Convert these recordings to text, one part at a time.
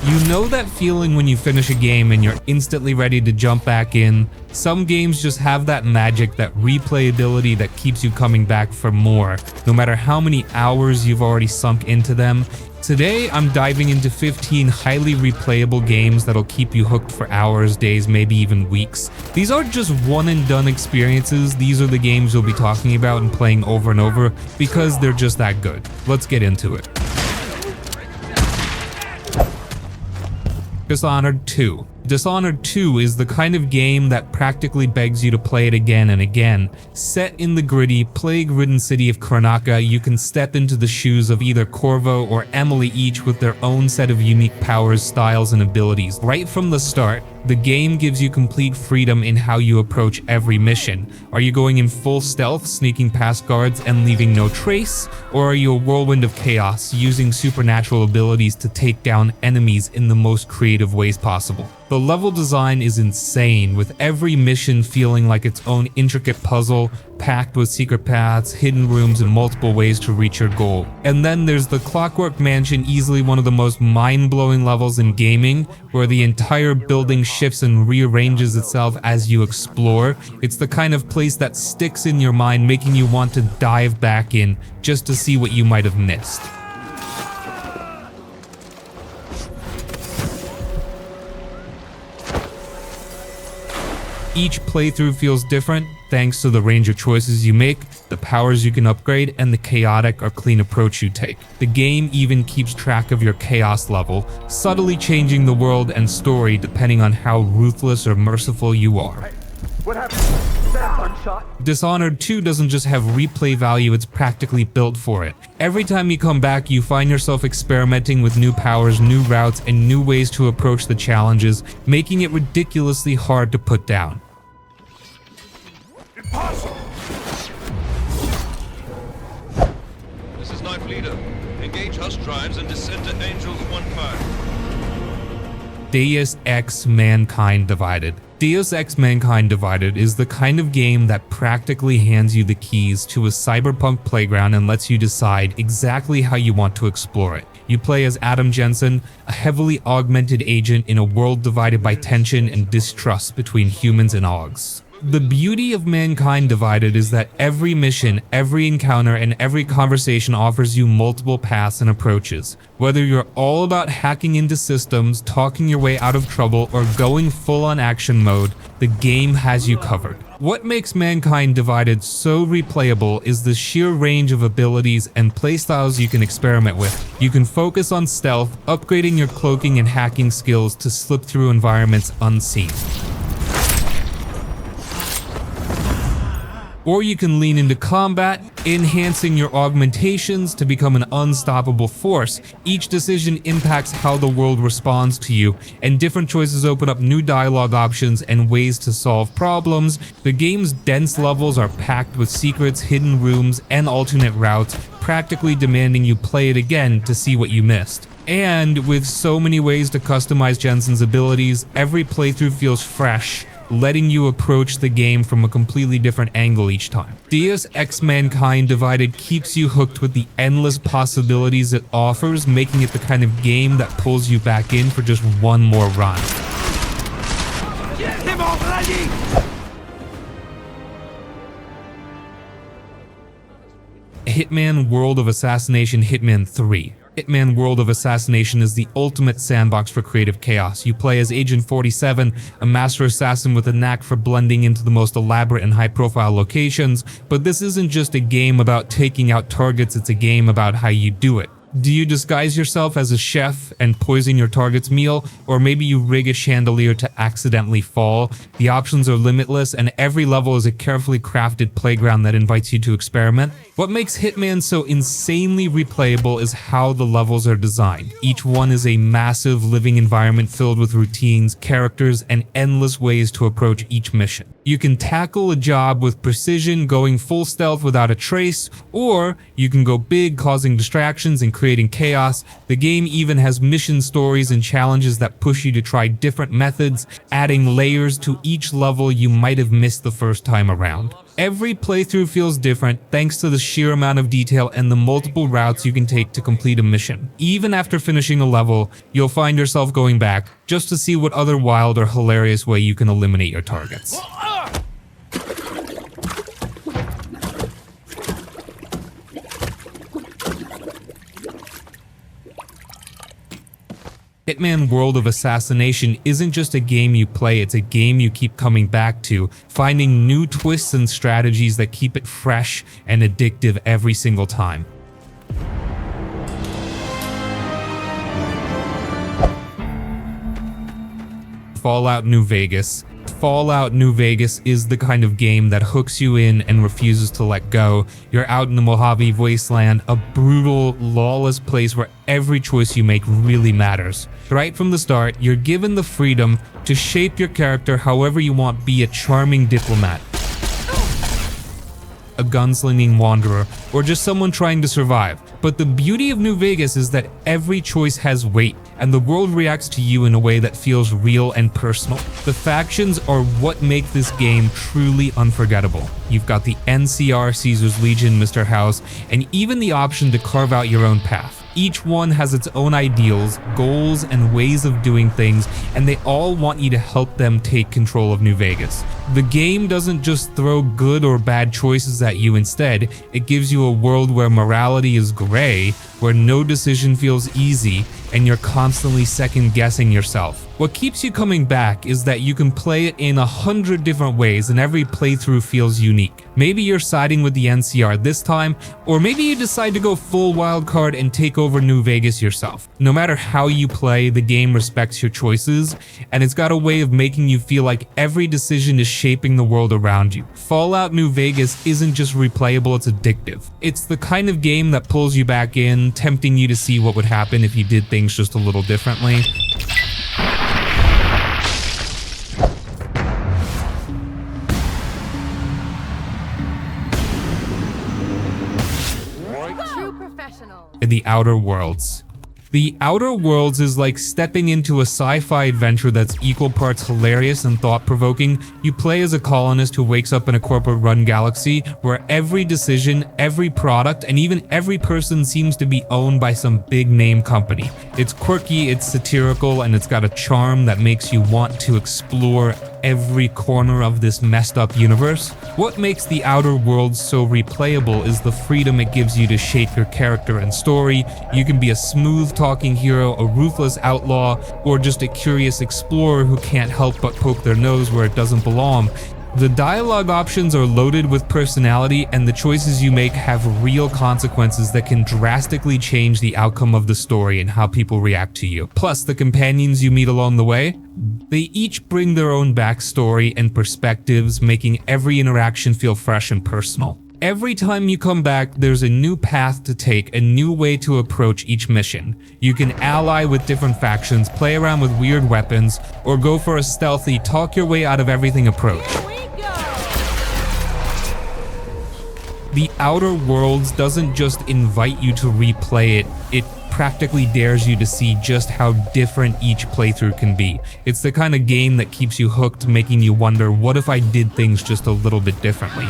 You know that feeling when you finish a game and you're instantly ready to jump back in? Some games just have that magic, that replayability that keeps you coming back for more, no matter how many hours you've already sunk into them. Today, I'm diving into 15 highly replayable games that'll keep you hooked for hours, days, maybe even weeks. These aren't just one and done experiences, these are the games you'll be talking about and playing over and over because they're just that good. Let's get into it. Dishonored 2. Dishonored 2 is the kind of game that practically begs you to play it again and again. Set in the gritty, plague-ridden city of Karnaca, you can step into the shoes of either Corvo or Emily, each with their own set of unique powers, styles, and abilities. Right from the start, the game gives you complete freedom in how you approach every mission. Are you going in full stealth, sneaking past guards and leaving no trace? Or are you a whirlwind of chaos, using supernatural abilities to take down enemies in the most creative ways possible? The level design is insane, with every mission feeling like its own intricate puzzle, packed with secret paths, hidden rooms, and multiple ways to reach your goal. And then there's the Clockwork Mansion, easily one of the most mind-blowing levels in gaming, where the entire building shifts and rearranges itself as you explore. It's the kind of place that sticks in your mind, making you want to dive back in just to see what you might have missed. Each playthrough feels different thanks to the range of choices you make, the powers you can upgrade, and the chaotic or clean approach you take. The game even keeps track of your chaos level, subtly changing the world and story depending on how ruthless or merciful you are. What happened? Is that a gunshot? Dishonored 2 doesn't just have replay value, it's practically built for it. Every time you come back, you find yourself experimenting with new powers, new routes, and new ways to approach the challenges, making it ridiculously hard to put down. Impossible! This is Knife Leader. Engage husk drives and descend to Angels 1-5. Deus Ex Mankind Divided. Deus Ex Mankind Divided is the kind of game that practically hands you the keys to a cyberpunk playground and lets you decide exactly how you want to explore it. You play as Adam Jensen, a heavily augmented agent in a world divided by tension and distrust between humans and Augs. The beauty of Mankind Divided is that every mission, every encounter, and every conversation offers you multiple paths and approaches. Whether you're all about hacking into systems, talking your way out of trouble, or going full-on action mode, the game has you covered. What makes Mankind Divided so replayable is the sheer range of abilities and playstyles you can experiment with. You can focus on stealth, upgrading your cloaking and hacking skills to slip through environments unseen. Or you can lean into combat, enhancing your augmentations to become an unstoppable force. Each decision impacts how the world responds to you, and different choices open up new dialogue options and ways to solve problems. The game's dense levels are packed with secrets, hidden rooms, and alternate routes, practically demanding you play it again to see what you missed. And with so many ways to customize Jensen's abilities, every playthrough feels fresh, letting you approach the game from a completely different angle each time. Deus Ex Mankind Divided keeps you hooked with the endless possibilities it offers, making it the kind of game that pulls you back in for just one more run. Get him already! Hitman World of Assassination Hitman 3. Hitman World of Assassination is the ultimate sandbox for creative chaos. You play as Agent 47, a master assassin with a knack for blending into the most elaborate and high-profile locations, but this isn't just a game about taking out targets, it's a game about how you do it. Do you disguise yourself as a chef and poison your target's meal, or maybe you rig a chandelier to accidentally fall? The options are limitless, and every level is a carefully crafted playground that invites you to experiment. What makes Hitman so insanely replayable is how the levels are designed. Each one is a massive living environment filled with routines, characters, and endless ways to approach each mission. You can tackle a job with precision, going full stealth without a trace, or you can go big, causing distractions and creating chaos. The game even has mission stories and challenges that push you to try different methods, adding layers to each level you might have missed the first time around. Every playthrough feels different thanks to the sheer amount of detail and the multiple routes you can take to complete a mission. Even after finishing a level, you'll find yourself going back just to see what other wild or hilarious way you can eliminate your targets. Hitman World of Assassination isn't just a game you play, it's a game you keep coming back to, finding new twists and strategies that keep it fresh and addictive every single time. Fallout New Vegas. Fallout New Vegas is the kind of game that hooks you in and refuses to let go. You're out in the Mojave Wasteland, a brutal, lawless place where every choice you make really matters. Right from the start, you're given the freedom to shape your character however you want, be a charming diplomat, a gunslinging wanderer, or just someone trying to survive. But the beauty of New Vegas is that every choice has weight, and the world reacts to you in a way that feels real and personal. The factions are what make this game truly unforgettable. You've got the NCR, Caesar's Legion, Mr. House, and even the option to carve out your own path. Each one has its own ideals, goals, and ways of doing things, and they all want you to help them take control of New Vegas. The game doesn't just throw good or bad choices at you, instead, it gives you a world where morality is gray, where no decision feels easy, and you're constantly second-guessing yourself. What keeps you coming back is that you can play it in 100 different ways and every playthrough feels unique. Maybe you're siding with the NCR this time, or maybe you decide to go full wildcard and take over New Vegas yourself. No matter how you play, the game respects your choices, and it's got a way of making you feel like every decision is shaping the world around you. Fallout New Vegas isn't just replayable, it's addictive. It's the kind of game that pulls you back in, tempting you to see what would happen if you did things just a little differently. In the Outer Worlds. The Outer Worlds is like stepping into a sci-fi adventure that's equal parts hilarious and thought-provoking. You play as a colonist who wakes up in a corporate-run galaxy where every decision, every product, and even every person seems to be owned by some big-name company. It's quirky, it's satirical, and it's got a charm that makes you want to explore every corner of this messed up universe. What makes the Outer Worlds so replayable is the freedom it gives you to shape your character and story. You can be a smooth talking hero, a ruthless outlaw, or just a curious explorer who can't help but poke their nose where it doesn't belong. The dialogue options are loaded with personality, and the choices you make have real consequences that can drastically change the outcome of the story and how people react to you. Plus, the companions you meet along the way, they each bring their own backstory and perspectives, making every interaction feel fresh and personal. Every time you come back, there's a new path to take, a new way to approach each mission. You can ally with different factions, play around with weird weapons, or go for a stealthy, talk your way out of everything approach. The Outer Worlds doesn't just invite you to replay it, it practically dares you to see just how different each playthrough can be. It's the kind of game that keeps you hooked, making you wonder, what if I did things just a little bit differently?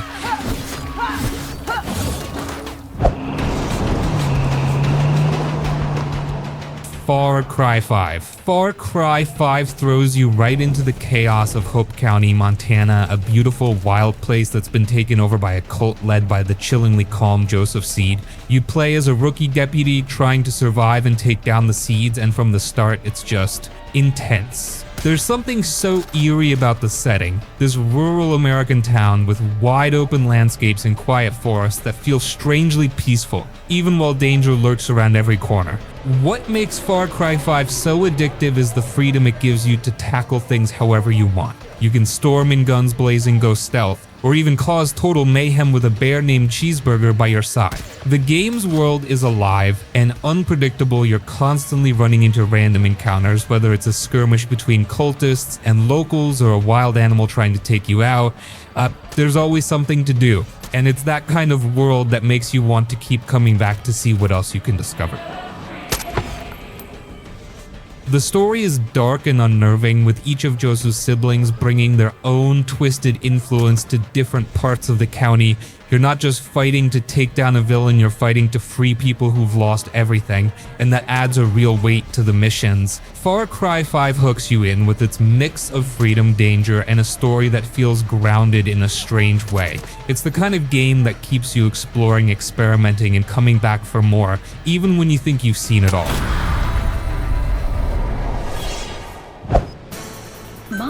Far Cry 5. Far Cry 5 throws you right into the chaos of Hope County, Montana, a beautiful wild place that's been taken over by a cult led by the chillingly calm Joseph Seed. You play as a rookie deputy trying to survive and take down the Seeds, and from the start it's just intense. There's something so eerie about the setting, this rural American town with wide open landscapes and quiet forests that feel strangely peaceful, even while danger lurks around every corner. What makes Far Cry 5 so addictive is the freedom it gives you to tackle things however you want. You can storm in guns blazing, go stealth, or even cause total mayhem with a bear named Cheeseburger by your side. The game's world is alive and unpredictable. You're constantly running into random encounters, whether it's a skirmish between cultists and locals or a wild animal trying to take you out. There's always something to do, and it's that kind of world that makes you want to keep coming back to see what else you can discover. The story is dark and unnerving, with each of Josu's siblings bringing their own twisted influence to different parts of the county. You're not just fighting to take down a villain, you're fighting to free people who've lost everything, and that adds a real weight to the missions. Far Cry 5 hooks you in with its mix of freedom, danger, and a story that feels grounded in a strange way. It's the kind of game that keeps you exploring, experimenting, and coming back for more, even when you think you've seen it all.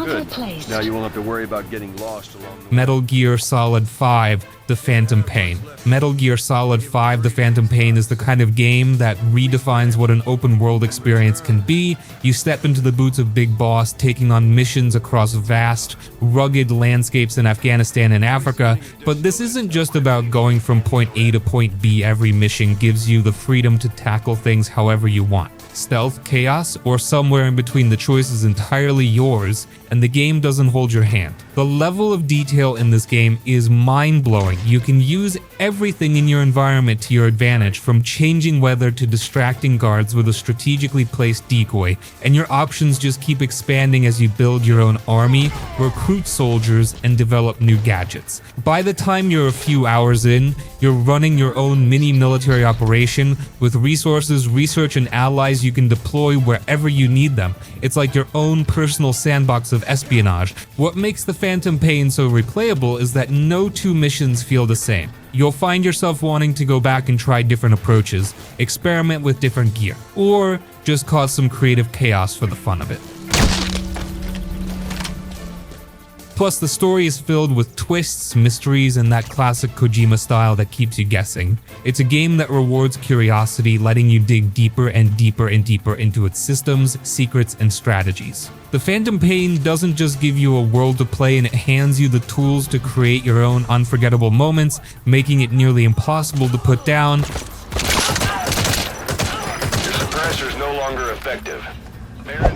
Good. Now you won't have to worry about getting lost along the way. Metal Gear Solid 5: The Phantom Pain. Metal Gear Solid 5: The Phantom Pain is the kind of game that redefines what an open world experience can be. You step into the boots of Big Boss, taking on missions across vast, rugged landscapes in Afghanistan and Africa, but this isn't just about going from point A to point B. Every mission gives you the freedom to tackle things however you want. Stealth, chaos, or somewhere in between. The choice is entirely yours, and the game doesn't hold your hand. The level of detail in this game is mind-blowing. You can use everything in your environment to your advantage, from changing weather to distracting guards with a strategically placed decoy, and your options just keep expanding as you build your own army, recruit soldiers, and develop new gadgets. By the time you're a few hours in, you're running your own mini military operation with resources, research, and allies you can deploy wherever you need them. It's like your own personal sandbox of espionage. What makes the Phantom Pain so replayable is that no two missions feel the same. You'll find yourself wanting to go back and try different approaches, experiment with different gear, or just cause some creative chaos for the fun of it. Plus, the story is filled with twists, mysteries, and that classic Kojima style that keeps you guessing. It's a game that rewards curiosity, letting you dig deeper and deeper and deeper into its systems, secrets, and strategies. The Phantom Pain doesn't just give you a world to play, and it hands you the tools to create your own unforgettable moments, making it nearly impossible to put down. Your suppressor is no longer effective. Bear in mind.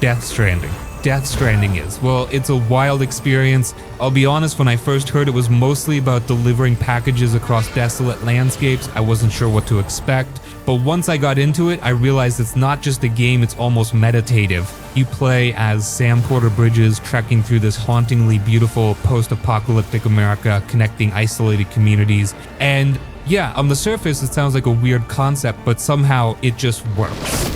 Death Stranding. Death Stranding is, well, it's a wild experience. I'll be honest, when I first heard it was mostly about delivering packages across desolate landscapes, I wasn't sure what to expect. But once I got into it, I realized it's not just a game, it's almost meditative. You play as Sam Porter Bridges, trekking through this hauntingly beautiful post-apocalyptic America, connecting isolated communities. And yeah, on the surface it sounds like a weird concept, but somehow it just works.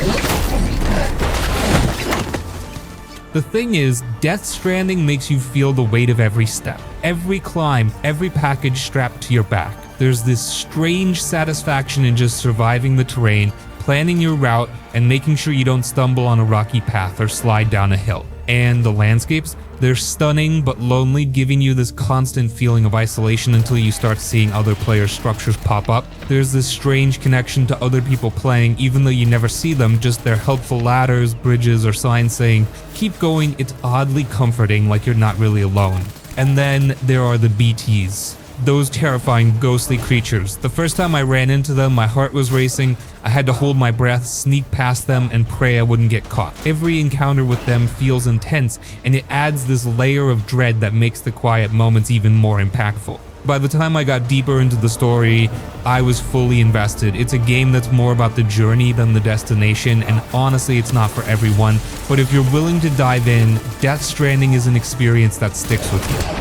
The thing is, Death Stranding makes you feel the weight of every step, every climb, every package strapped to your back. There's this strange satisfaction in just surviving the terrain, planning your route, and making sure you don't stumble on a rocky path or slide down a hill. And the landscapes, they're stunning but lonely, giving you this constant feeling of isolation until you start seeing other players' structures pop up. There's this strange connection to other people playing, even though you never see them, just their helpful ladders, bridges, or signs saying, "Keep going." It's oddly comforting, like you're not really alone. And then there are the BTs. Those terrifying ghostly creatures. The first time I ran into them, my heart was racing. I had to hold my breath, sneak past them, and pray I wouldn't get caught. Every encounter with them feels intense, and it adds this layer of dread that makes the quiet moments even more impactful. By the time I got deeper into the story, I was fully invested. It's a game that's more about the journey than the destination, and honestly, it's not for everyone. But if you're willing to dive in, Death Stranding is an experience that sticks with you.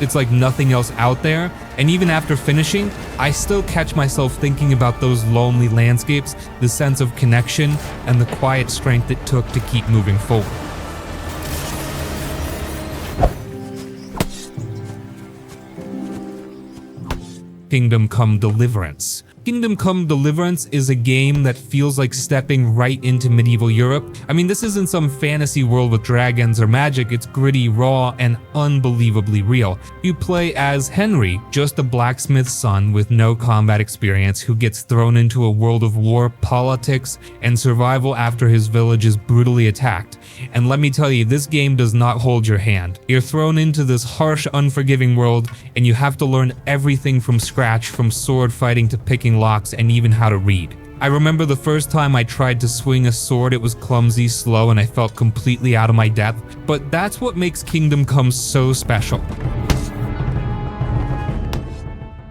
It's like nothing else out there, and even after finishing, I still catch myself thinking about those lonely landscapes, the sense of connection, and the quiet strength it took to keep moving forward. Kingdom Come Deliverance. Kingdom Come Deliverance is a game that feels like stepping right into medieval Europe. I mean, this isn't some fantasy world with dragons or magic, it's gritty, raw, and unbelievably real. You play as Henry, just a blacksmith's son with no combat experience who gets thrown into a world of war, politics, and survival after his village is brutally attacked. And let me tell you, this game does not hold your hand. You're thrown into this harsh, unforgiving world, and you have to learn everything from scratch, from sword fighting to picking locks, and even how to read. I remember the first time I tried to swing a sword, it was clumsy, slow, and I felt completely out of my depth, but that's what makes Kingdom Come so special.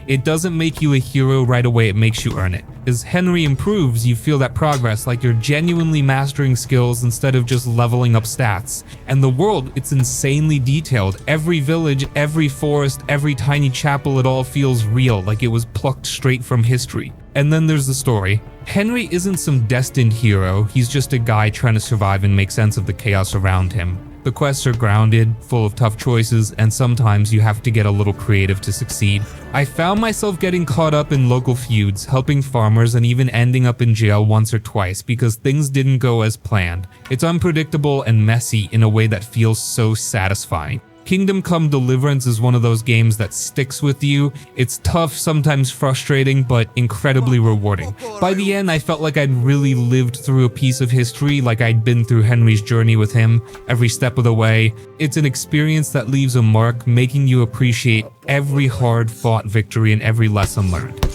It doesn't make you a hero right away, it makes you earn it. As Henry improves, you feel that progress, like you're genuinely mastering skills instead of just leveling up stats. And the world, it's insanely detailed. Every village, every forest, every tiny chapel, it all feels real, like it was plucked straight from history. And then there's the story. Henry isn't some destined hero, he's just a guy trying to survive and make sense of the chaos around him. The quests are grounded, full of tough choices, and sometimes you have to get a little creative to succeed. I found myself getting caught up in local feuds, helping farmers, and even ending up in jail once or twice because things didn't go as planned. It's unpredictable and messy in a way that feels so satisfying. Kingdom Come Deliverance is one of those games that sticks with you. It's tough, sometimes frustrating, but incredibly rewarding. By the end, I felt like I'd really lived through a piece of history, like I'd been through Henry's journey with him, every step of the way. It's an experience that leaves a mark, making you appreciate every hard-fought victory and every lesson learned.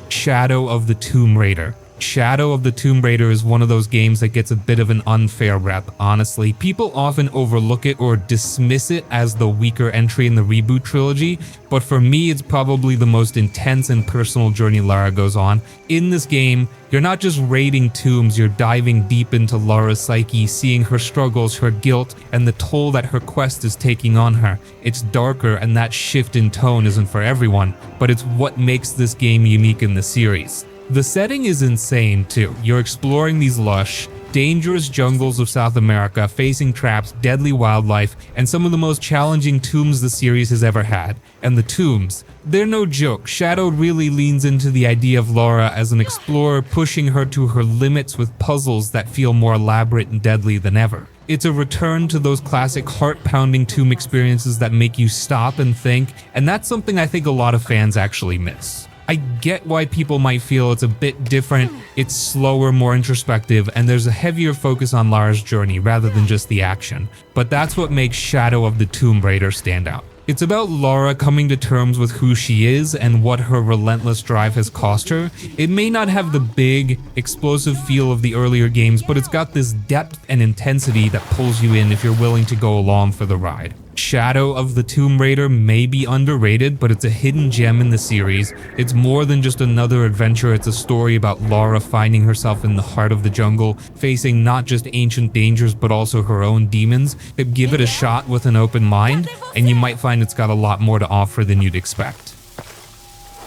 Shadow of the Tomb Raider. Shadow of the Tomb Raider is one of those games that gets a bit of an unfair rep, honestly. People often overlook it or dismiss it as the weaker entry in the reboot trilogy, but for me it's probably the most intense and personal journey Lara goes on. In this game, you're not just raiding tombs, you're diving deep into Lara's psyche, seeing her struggles, her guilt, and the toll that her quest is taking on her. It's darker, and that shift in tone isn't for everyone, but it's what makes this game unique in the series. The setting is insane too. You're exploring these lush, dangerous jungles of South America, facing traps, deadly wildlife, and some of the most challenging tombs the series has ever had. And the tombs, they're no joke. Shadow really leans into the idea of Lara as an explorer, pushing her to her limits with puzzles that feel more elaborate and deadly than ever. It's a return to those classic heart-pounding tomb experiences that make you stop and think, and that's something I think a lot of fans actually miss. I get why people might feel it's a bit different, it's slower, more introspective, and there's a heavier focus on Lara's journey rather than just the action, but that's what makes Shadow of the Tomb Raider stand out. It's about Lara coming to terms with who she is and what her relentless drive has cost her. It may not have the big, explosive feel of the earlier games, but it's got this depth and intensity that pulls you in if you're willing to go along for the ride. Shadow of the Tomb Raider may be underrated, but it's a hidden gem in the series. It's more than just another adventure, it's a story about Lara finding herself in the heart of the jungle, facing not just ancient dangers but also her own demons. Give it a shot with an open mind, and you might find it's got a lot more to offer than you'd expect.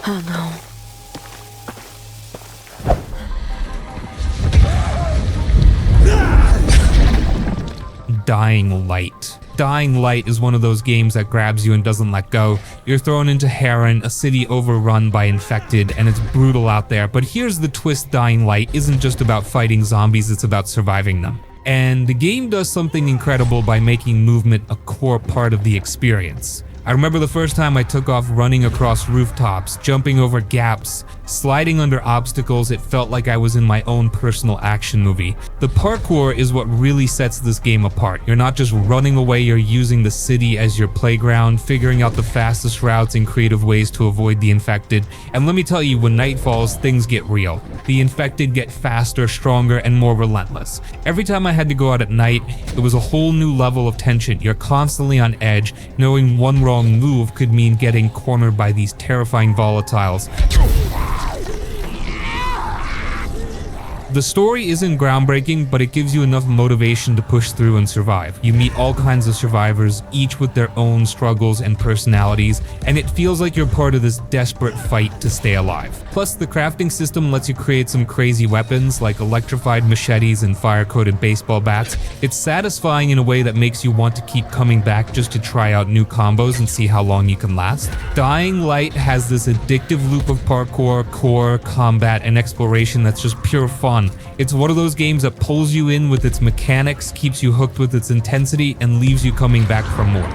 Oh no. Dying Light. Dying Light is one of those games that grabs you and doesn't let go. You're thrown into Harran, a city overrun by infected, and it's brutal out there. But here's the twist: Dying Light isn't just about fighting zombies, it's about surviving them. And the game does something incredible by making movement a core part of the experience. I remember the first time I took off running across rooftops, jumping over gaps, sliding under obstacles. It felt like I was in my own personal action movie. The parkour is what really sets this game apart. You're not just running away, you're using the city as your playground, figuring out the fastest routes and creative ways to avoid the infected. And let me tell you, when night falls, things get real. The infected get faster, stronger, and more relentless. Every time I had to go out at night, it was a whole new level of tension. You're constantly on edge, knowing one wrong move could mean getting cornered by these terrifying volatiles. The story isn't groundbreaking, but it gives you enough motivation to push through and survive. You meet all kinds of survivors, each with their own struggles and personalities, and it feels like you're part of this desperate fight to stay alive. Plus, the crafting system lets you create some crazy weapons like electrified machetes and fire-coated baseball bats. It's satisfying in a way that makes you want to keep coming back just to try out new combos and see how long you can last. Dying Light has this addictive loop of parkour, core, combat, and exploration that's just pure fun. It's one of those games that pulls you in with its mechanics, keeps you hooked with its intensity, and leaves you coming back for more.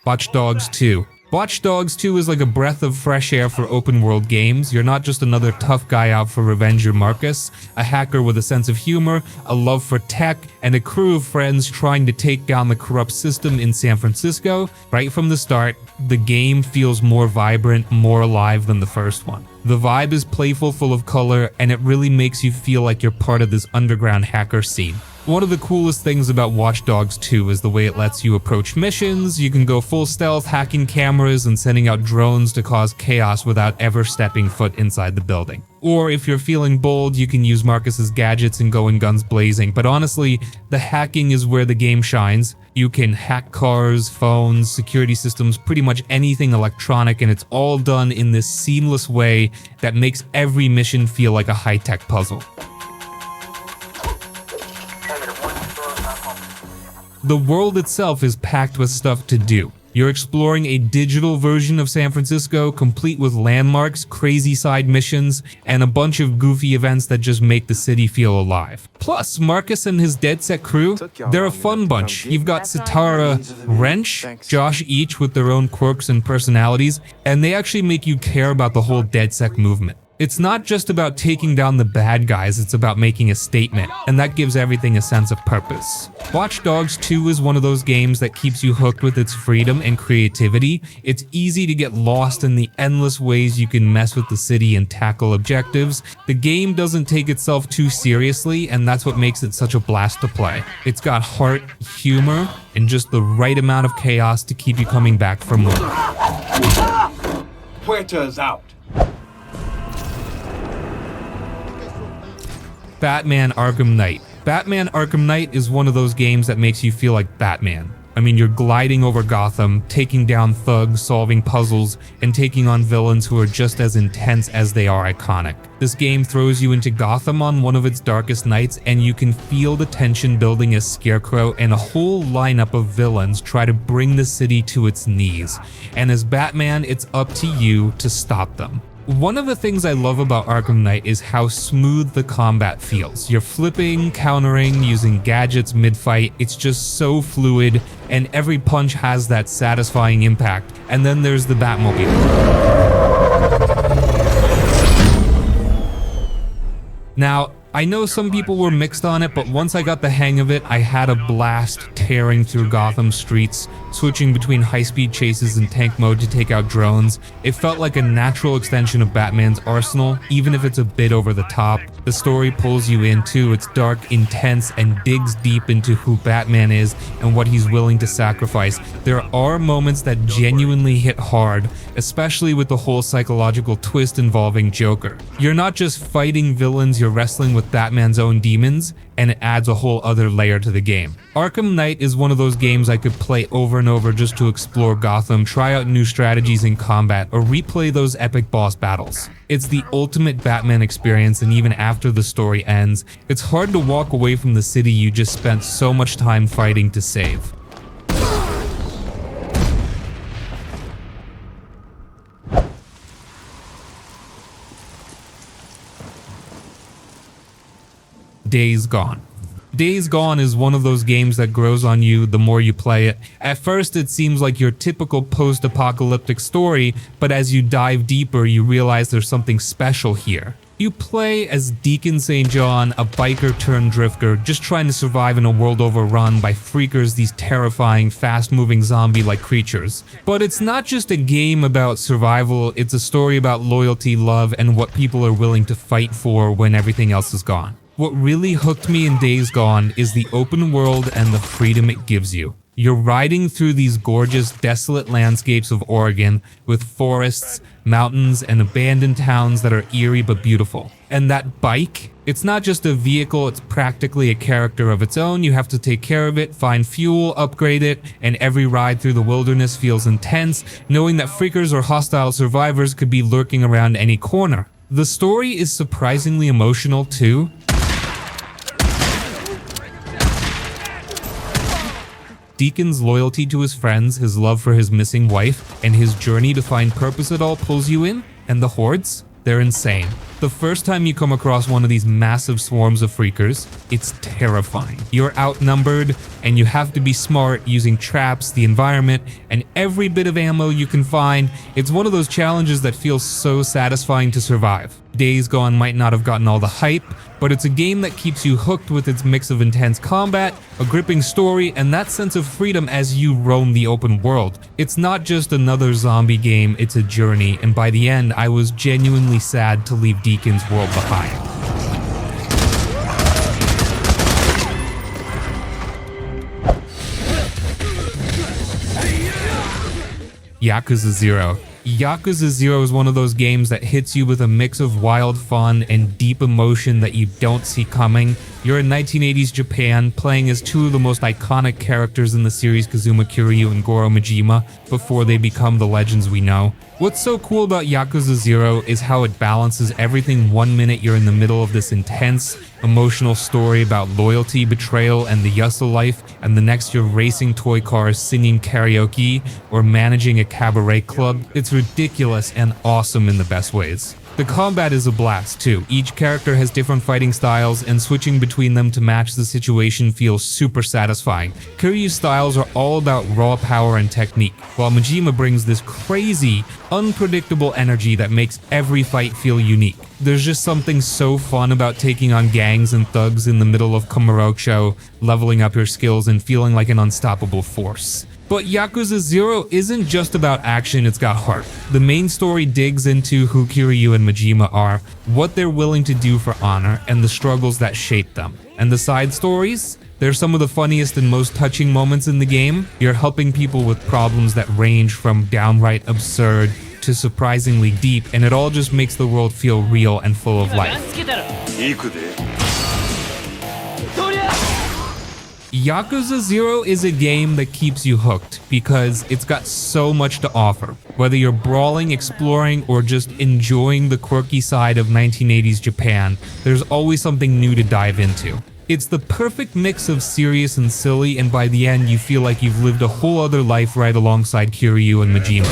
Watch Dogs 2. Watch Dogs 2 is like a breath of fresh air for open world games. You're not just another tough guy out for revenge or Marcus, a hacker with a sense of humor, a love for tech, and a crew of friends trying to take down the corrupt system in San Francisco. Right from the start, the game feels more vibrant, more alive than the first one. The vibe is playful, full of color, and it really makes you feel like you're part of this underground hacker scene. One of the coolest things about Watch Dogs 2 is the way it lets you approach missions. You can go full stealth, hacking cameras and sending out drones to cause chaos without ever stepping foot inside the building. Or if you're feeling bold, you can use Marcus's gadgets and go in guns blazing. But honestly, the hacking is where the game shines. You can hack cars, phones, security systems, pretty much anything electronic, and it's all done in this seamless way that makes every mission feel like a high-tech puzzle. The world itself is packed with stuff to do. You're exploring a digital version of San Francisco, complete with landmarks, crazy side missions, and a bunch of goofy events that just make the city feel alive. Plus, Marcus and his Dead Set crew, they're a fun bunch. You've got Sitara, Wrench, Josh each with their own quirks and personalities, and they actually make you care about the whole Dead Set movement. It's not just about taking down the bad guys, it's about making a statement, and that gives everything a sense of purpose. Watch Dogs 2 is one of those games that keeps you hooked with its freedom and creativity. It's easy to get lost in the endless ways you can mess with the city and tackle objectives. The game doesn't take itself too seriously, and that's what makes it such a blast to play. It's got heart, humor, and just the right amount of chaos to keep you coming back for more. Puerta's out. Batman Arkham Knight. Batman Arkham Knight is one of those games that makes you feel like Batman. I mean, you're gliding over Gotham, taking down thugs, solving puzzles, and taking on villains who are just as intense as they are iconic. This game throws you into Gotham on one of its darkest nights, and you can feel the tension building as Scarecrow and a whole lineup of villains try to bring the city to its knees. And as Batman, it's up to you to stop them. One of the things I love about Arkham Knight is how smooth the combat feels. You're flipping, countering, using gadgets mid-fight. It's just so fluid, and every punch has that satisfying impact. And then there's the Batmobile. Now, I know some people were mixed on it, but once I got the hang of it, I had a blast tearing through Gotham streets, switching between high-speed chases and tank mode to take out drones. It felt like a natural extension of Batman's arsenal, even if it's a bit over the top. The story pulls you in too. It's dark, intense, and digs deep into who Batman is and what he's willing to sacrifice. There are moments that genuinely hit hard, especially with the whole psychological twist involving Joker. You're not just fighting villains, you're wrestling with Batman's own demons, and it adds a whole other layer to the game. Arkham Knight is one of those games I could play over and over just to explore Gotham, try out new strategies in combat, or replay those epic boss battles. It's the ultimate Batman experience, and even after the story ends, it's hard to walk away from the city you just spent so much time fighting to save. Days Gone. Days Gone is one of those games that grows on you the more you play it. At first it seems like your typical post-apocalyptic story, but as you dive deeper you realize there's something special here. You play as Deacon St. John, a biker turned drifter, just trying to survive in a world overrun by freakers, these terrifying, fast-moving zombie-like creatures. But it's not just a game about survival, it's a story about loyalty, love, and what people are willing to fight for when everything else is gone. What really hooked me in Days Gone is the open world and the freedom it gives you. You're riding through these gorgeous, desolate landscapes of Oregon with forests, mountains, and abandoned towns that are eerie but beautiful. And that bike, it's not just a vehicle, it's practically a character of its own. You have to take care of it, find fuel, upgrade it, and every ride through the wilderness feels intense, knowing that freakers or hostile survivors could be lurking around any corner. The story is surprisingly emotional too. Deacon's loyalty to his friends, his love for his missing wife, and his journey to find purpose it all pulls you in. And the hordes? They're insane. The first time you come across one of these massive swarms of freakers, it's terrifying. You're outnumbered, and you have to be smart using traps, the environment, and every bit of ammo you can find. It's one of those challenges that feels so satisfying to survive. Days Gone might not have gotten all the hype, but it's a game that keeps you hooked with its mix of intense combat, a gripping story, and that sense of freedom as you roam the open world. It's not just another zombie game, it's a journey, and by the end, I was genuinely sad to leave Deacon's world behind. Yakuza 0. Yakuza 0 is one of those games that hits you with a mix of wild fun and deep emotion that you don't see coming. You're in 1980s Japan, playing as two of the most iconic characters in the series, Kazuma Kiryu and Goro Majima, before they become the legends we know. What's so cool about Yakuza 0 is how it balances everything. 1 minute you're in the middle of this intense, emotional story about loyalty, betrayal, and the Yusa life, and the next you're racing toy cars, singing karaoke, or managing a cabaret club. It's ridiculous and awesome in the best ways. The combat is a blast too. Each character has different fighting styles, and switching between them to match the situation feels super satisfying. Kiryu's styles are all about raw power and technique, while Majima brings this crazy, unpredictable energy that makes every fight feel unique. There's just something so fun about taking on gangs and thugs in the middle of Kamurocho, leveling up your skills and feeling like an unstoppable force. But Yakuza 0 isn't just about action, it's got heart. The main story digs into who Kiryu and Majima are, what they're willing to do for honor, and the struggles that shape them. And the side stories? They're some of the funniest and most touching moments in the game. You're helping people with problems that range from downright absurd to surprisingly deep, and it all just makes the world feel real and full of life. Yakuza 0 is a game that keeps you hooked because it's got so much to offer. Whether you're brawling, exploring, or just enjoying the quirky side of 1980s Japan, there's always something new to dive into. It's the perfect mix of serious and silly, and by the end you feel like you've lived a whole other life right alongside Kiryu and Majima.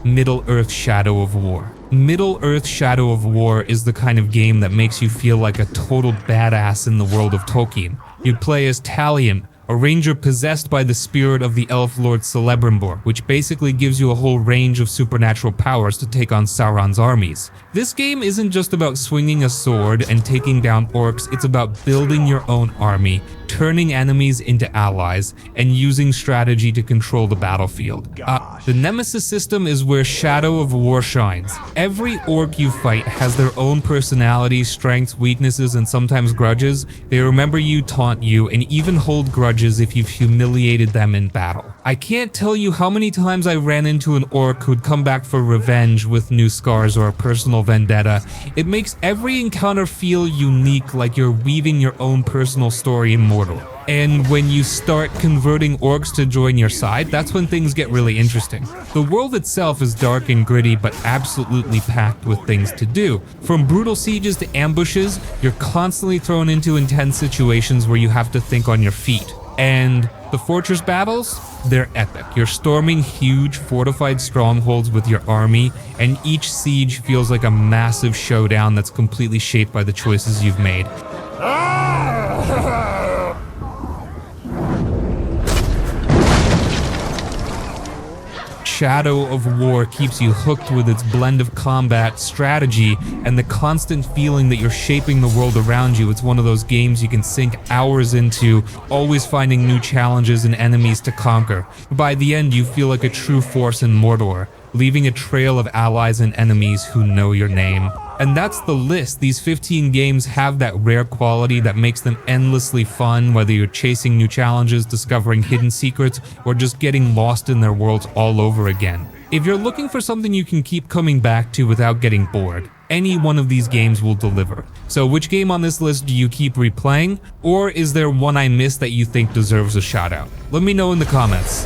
Middle-earth Shadow of War. Middle-earth Shadow of War is the kind of game that makes you feel like a total badass in the world of Tolkien. You play as Talion, a ranger possessed by the spirit of the elf lord Celebrimbor, which basically gives you a whole range of supernatural powers to take on Sauron's armies. This game isn't just about swinging a sword and taking down orcs, it's about building your own army, turning enemies into allies, and using strategy to control the battlefield. The Nemesis system is where Shadow of War shines. Every orc you fight has their own personality, strengths, weaknesses, and sometimes grudges. They remember you, taunt you, and even hold grudges if you've humiliated them in battle. I can't tell you how many times I ran into an orc who'd come back for revenge with new scars or a personal vendetta. It makes every encounter feel unique, like you're weaving your own personal story in Mordor. And when you start converting orcs to join your side, that's when things get really interesting. The world itself is dark and gritty, but absolutely packed with things to do. From brutal sieges to ambushes, you're constantly thrown into intense situations where you have to think on your feet. And the fortress battles? They're epic. You're storming huge fortified strongholds with your army, and each siege feels like a massive showdown that's completely shaped by the choices you've made. Shadow of War keeps you hooked with its blend of combat, strategy, and the constant feeling that you're shaping the world around you. It's one of those games you can sink hours into, always finding new challenges and enemies to conquer. By the end, you feel like a true force in Mordor, leaving a trail of allies and enemies who know your name. And that's the list. These 15 games have that rare quality that makes them endlessly fun, whether you're chasing new challenges, discovering hidden secrets, or just getting lost in their worlds all over again. If you're looking for something you can keep coming back to without getting bored, any one of these games will deliver. So which game on this list do you keep replaying? Or is there one I missed that you think deserves a shout out? Let me know in the comments.